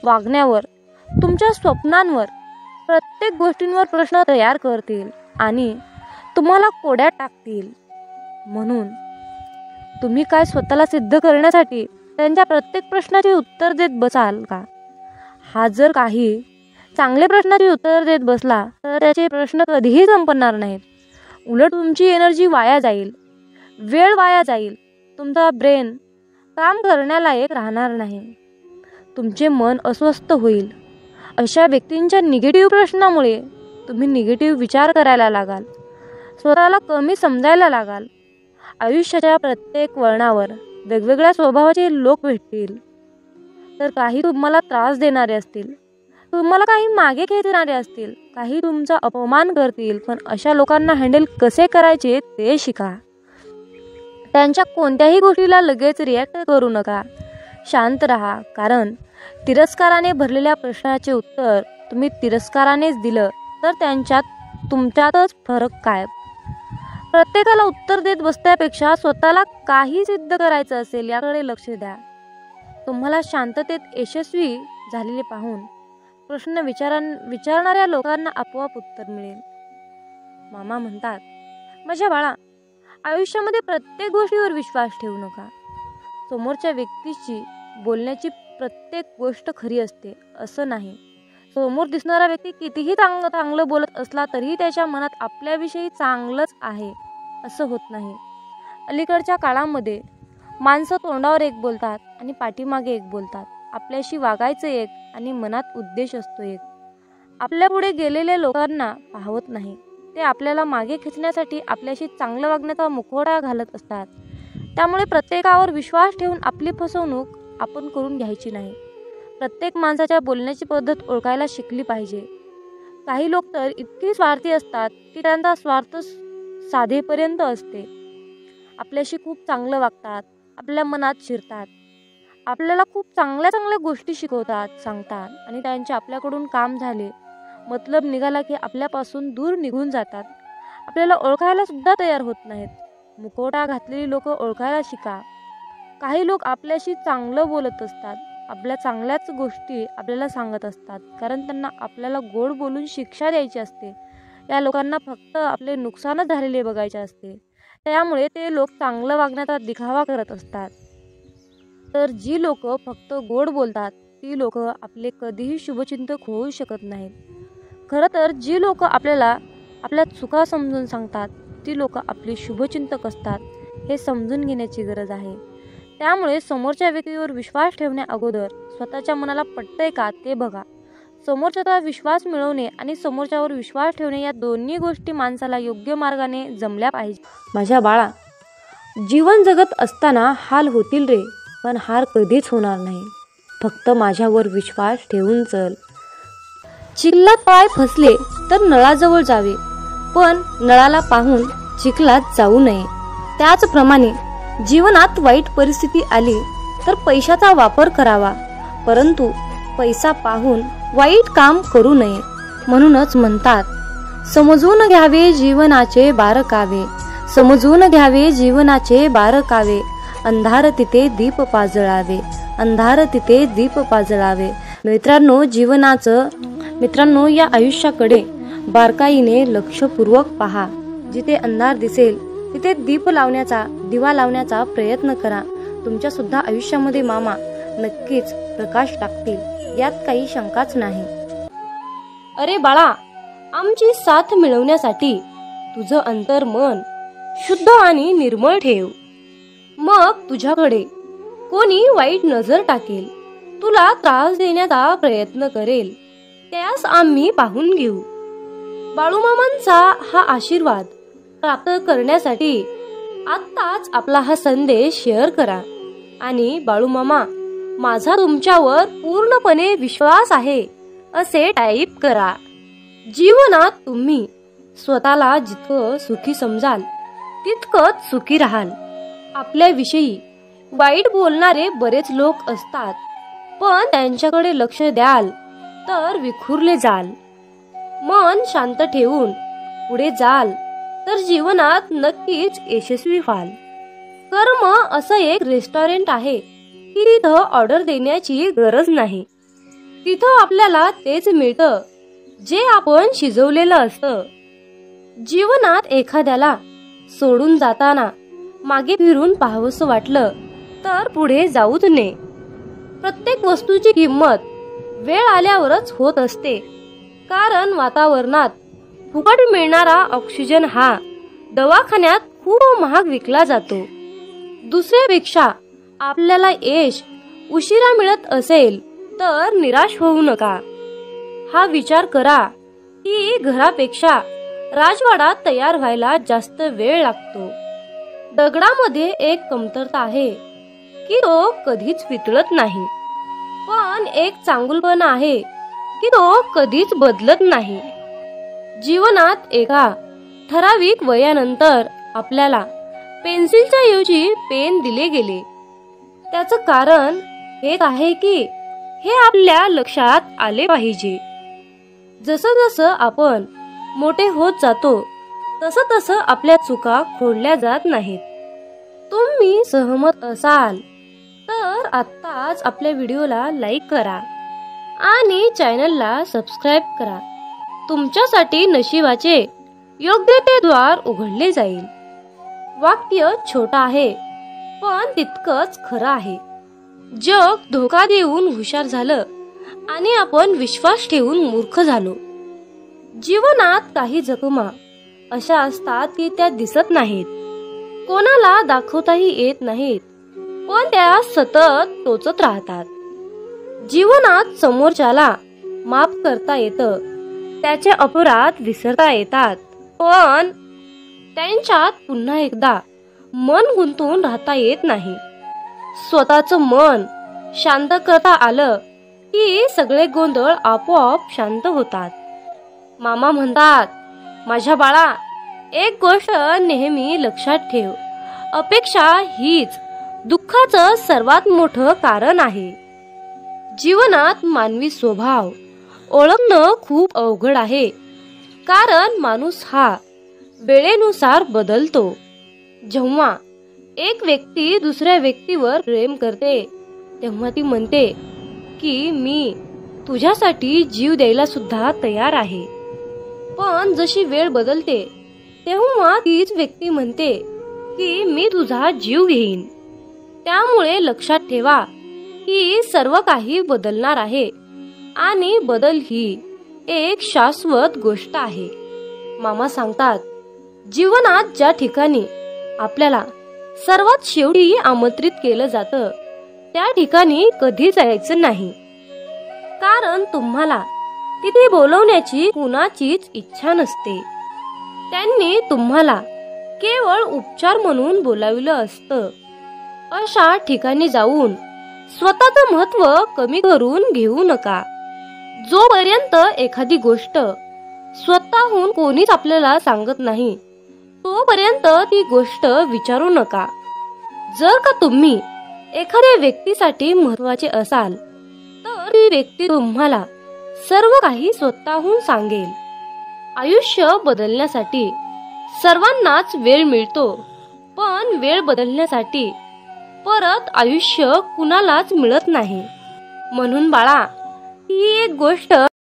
वागण्यावर, तुमच्या स्वप्नांवर, प्रत्येक गोष्टींवर प्रश्न तयार करतील आणि तुम्हाला कोड्यात टाकतील. म्हणून तुम्ही काय स्वतःला सिद्ध करण्यासाठी त्यांच्या प्रत्येक प्रश्नाचे उत्तर देत बसाल का? हा जर काही चांगले प्रश्नाचे उत्तर देत बसला तर त्याचे प्रश्न कधीही संपणार नाहीत. उलट तुमची एनर्जी वाया जाईल, वेळ वाया जाईल, तुमचा ब्रेन काम करण्यालायक राहणार नाही, तुमचे मन अस्वस्थ होईल. अशा व्यक्तींच्या निगेटिव्ह प्रश्नामुळे तुम्ही निगेटिव्ह विचार करायला लागाल, स्वतःला कमी समजायला लागाल. आयुष्याच्या प्रत्येक वळणावर वेगवेगळ्या स्वभावाचे लोक भेटतील. तर काही तुम्हाला त्रास देणारे असतील, तुम्हाला काही मागे खेचणारे असतील, काही तुमचा अपमान करतील. पण अशा लोकांना हँडल कसे करायचे ते शिका. त्यांच्या कोणत्याही गोष्टीला लगेच रिॲक्ट करू नका, शांत राहा. कारण तिरस्काराने भरलेल्या प्रश्नाचे उत्तर तुम्ही तिरस्कारानेच दिलं तर तुमच्यातच फरक काय? प्रत्येकाला उत्तर देत बसण्यापेक्षा स्वतःला काही सिद्ध करायचं असेल याकडे लक्ष द्या. तुम्हाला शांततेत यशस्वी झालेले पाहून प्रश्न विचारणाऱ्या लोकांना आपोआप उत्तर मिळेल. मामा म्हणतात, माझ्या बाळा, आयुष्यामध्ये प्रत्येक गोष्टीवर विश्वास ठेवू नका. समोरच्या व्यक्तीची बोलण्याची प्रत्येक गोष्ट खरी असते असं नाही. समोर दिसणारा व्यक्ती कितीही चांगलं बोलत असला तरीही त्याच्या मनात आपल्याविषयी चांगलंच आहे असं होत नाही. अलीकडच्या काळामध्ये माणसं तोंडावर एक बोलतात आणि पाठीमागे एक बोलतात. आपल्याशी वागायचं एक आणि मनात उद्देश असतो एक. आपल्या पुढे गेलेल्या लोकांना पाहवत नाही. ते आपल्याला मागे खेचण्यासाठी आपल्याशी चांगलं वागण्याचा मुखवटा घालत असतात. त्यामुळे प्रत्येकावर विश्वास ठेवून आपली फसवणूक आपण करून घ्यायची नाही. प्रत्येक माणसाच्या बोलण्याची पद्धत ओळखायला शिकली पाहिजे. काही लोक तर इतके स्वार्थी असतात की त्यांचा स्वार्थ साधेपर्यंत असते. आपल्याशी खूप चांगलं वागतात, आपल्या मनात शिरतात, आपल्याला खूप चांगल्या गोष्टी शिकवतात, सांगतात आणि त्यांचे आपल्याकडून काम झाले, मतलब निघाला की आपल्यापासून दूर निघून जातात. आपल्याला ओळखायला सुद्धा तयार होत नाहीत. मुखवटा घातलेली लोक ओळखायला शिका. काही लोक आपल्याशी चांगलं बोलत असतात आपल्या चांगल्याच गोष्टी आपल्याला सांगत असतात, कारण त्यांना आपल्याला गोड बोलून शिक्षा द्यायची असते. या लोकांना फक्त आपले नुकसानच झालेले बघायचे असते. त्यामुळे ते लोक चांगलं वागण्याचा दिखावा करत असतात. तर जी लोक फक्त गोड बोलतात ती लोक आपले कधीही शुभचिंतक होऊ शकत नाहीत. खरं तर जी लोक आपल्याला आपल्या चुका समजून सांगतात ती लोक आपली शुभचिंतक असतात, हे समजून घेण्याची गरज आहे. त्यामुळे समोरच्या व्यक्तीवर विश्वास ठेवण्या अगोदर स्वतःच्या मनाला पटतंय का ते बघा. समोरच्याचा विश्वास मिळवणे आणि समोरच्यावर विश्वास ठेवणे या दोन्ही गोष्टी माणसाला योग्य मार्गाने जमल्या पाहिजे. माझ्या बाळा, जीवन जगत असताना हाल होतील रे, पण हार कधीच होणार नाही. फक्त माझ्यावर विश्वास ठेवून चल. चिखलात पाय फसले तर नळाजवळ जावे, पण नळाला पाहून चिखलात जाऊ नये. त्याचप्रमाणे जीवनात वाईट परिस्थिती आली तर पैशाचा वापर करावा, परंतु पैसा पाहून वाईट काम करू नये. म्हणूनच म्हणतात, समजून घ्यावे जीवनाचे बारकावे, समजून घ्यावे जीवनाचे बारकावे, अंधार तिथे दीप पाजळावे, अंधार तिथे दीप पाजळावे. मित्रांनो, या आयुष्याकडे बारकाईने लक्षपूर्वक पहा. जिथे अंधार दिसेल तिथे दिवा लावण्याचा प्रयत्न करा. तुमच्या सुद्धा आयुष्यामध्ये मामा नक्कीच प्रकाश टाकतील, यात काही शंकाच नाही. अरे बाळा, आमची साथ मिळवण्यासाठी तुझं अंतर्मन शुद्ध आणि निर्मळ ठेव. मग तुझ्याकडे कोणी वाईट नजर टाकेल, तुला त्रास देण्याचा प्रयत्न करेल, त्यास आम्ही पाहून घेऊ. बाळूमामांचा हा आशीर्वाद प्राप्त करण्यासाठी आत्ताच आपला हा संदेश शेअर करा आणि बाळूमामा, माझा तुमच्यावर पूर्णपणे विश्वास आहे असे टाईप करा. जीवनात तुम्ही स्वतःला जितकं सुखी समजाल तितकंच सुखी राहाल. आपल्याविषयी वाईट बोलणारे बरेच लोक असतात, पण त्यांच्याकडे लक्ष द्याल तर विखुरले जाल. मन शांत ठेवून पुढे जाल तर जीवनात नक्कीच यशस्वी व्हाल. कर्म असं एक रेस्टॉरंट आहे की तिथं ऑर्डर देण्याची गरज नाही. तिथं आपल्याला तेच मिळतं जे आपण शिजवलेलं असतं. जीवनात एखाद्याला सोडून जाताना मागे फिरून पाहावंसं वाटलं तर पुढे जाऊच नये. प्रत्येक वस्तूची किंमत वेळ आल्यावरच होत असते, कारण वातावरणात फुकट मिळणारा ऑक्सिजन हा दवाखान्यात खूप महाग विकला जातो. दुसऱ्यापेक्षा आपल्याला यश उशिरा मिळत असेल तर निराश होऊ नका. हा विचार करा की घरापेक्षा राजवाडा तयार व्हायला जास्त वेळ लागतो. दगडामध्ये एक कमतरता आहे की तो कधीच वितळत नाही, पण एक चांगुलपणा आहे की तो कधीच बदलत नाही. जीवनात एका ठराविक वयानंतर आपल्याला पेन्सिलच्या ऐवजी पेन दिले गेले. त्याचं कारण हेच आहे की हे आपल्या लक्षात आले पाहिजे. जसं जसं आपण मोठे होत जातो तसं तसं आपल्या चुका खोडल्या जात नाहीत. तुम्ही सहमत असाल तर आत्ताच आपल्या व्हिडिओला लाईक करा आणि चॅनलला सबस्क्राईब करा. तुमच्यासाठी नशिबाचे योग्य ते द्वार उघडले जाईल. वाक्य छोटं आहे पण तितकंच खरं आहे. जग धोका देऊन हुशार झालं आणि आपण विश्वास ठेवून मूर्ख झालो. जीवनात काही जखमा अशा असतात की त्या दिसत नाहीत, कोणाला दाखवताही येत नाहीत, पण त्या सतत टोचत राहतात. जीवनात समोरच्याला माफ करता येतं, त्याचे अपराध विसरता येतात, पण त्यांच्यात पुन्हा एकदा मन गुंतवून राहता येत नाही. स्वतःचं मन शांत करता आलं की सगळे गोंधळ आपोआप शांत होतात. मामा म्हणतात, माझ्या बाळा, एक गोष्ट नेहमी लक्षात ठेव, अपेक्षा हीच दुःखाचं सर्वात मोठं कारण आहे. जीवनात मानवी स्वभाव ओळखणं खूप अवघड आहे, कारण माणूस हा वेळेनुसार बदलतो. जेव्हा एक व्यक्ती दुसऱ्या व्यक्तीवर प्रेम करते तेव्हा ती म्हणते, की मी तुझ्यासाठी जीव द्यायला सुद्धा तयार आहे. पण जशी वेळ बदलते तेव्हा तीच व्यक्ती म्हणते की मी तुझा जीव घेईन. त्यामुळे लक्षात ठेवा की सर्व काही बदलणार आहे आणि बदल ही एक शाश्वत गोष्ट आहे. मामा सांगतात, जीवनात ज्या ठिकाणी आपल्याला सर्वात शेवटी आमंत्रित केलं जातं त्या ठिकाणी कधी जायचं नाही, कारण तुम्हाला तिथे बोलवण्याची कुणाचीच इच्छा नसते. त्यांनी तुम्हाला केवळ उपचार म्हणून बोलाविलं असतं. अशा ठिकाणी जाऊन स्वतःचं महत्त्व कमी करून घेऊ नका. जोपर्यंत एखादी गोष्ट स्वतःहून कोणीच आपल्याला सांगत नाही तोपर्यंत ती गोष्ट विचारू नका. जर का तुम्ही एखाद्या व्यक्तीसाठी महत्त्वाचे असाल तर ती व्यक्ती तुम्हाला सर्व काही स्वतःहून सांगेल. आयुष्य बदलण्यासाठी सर्वांनाच वेळ मिळतो, पण वेळ बदलण्यासाठी परत आयुष्य कुणालाच मिळत नाही. म्हणून बाळा, ही एक गोष्ट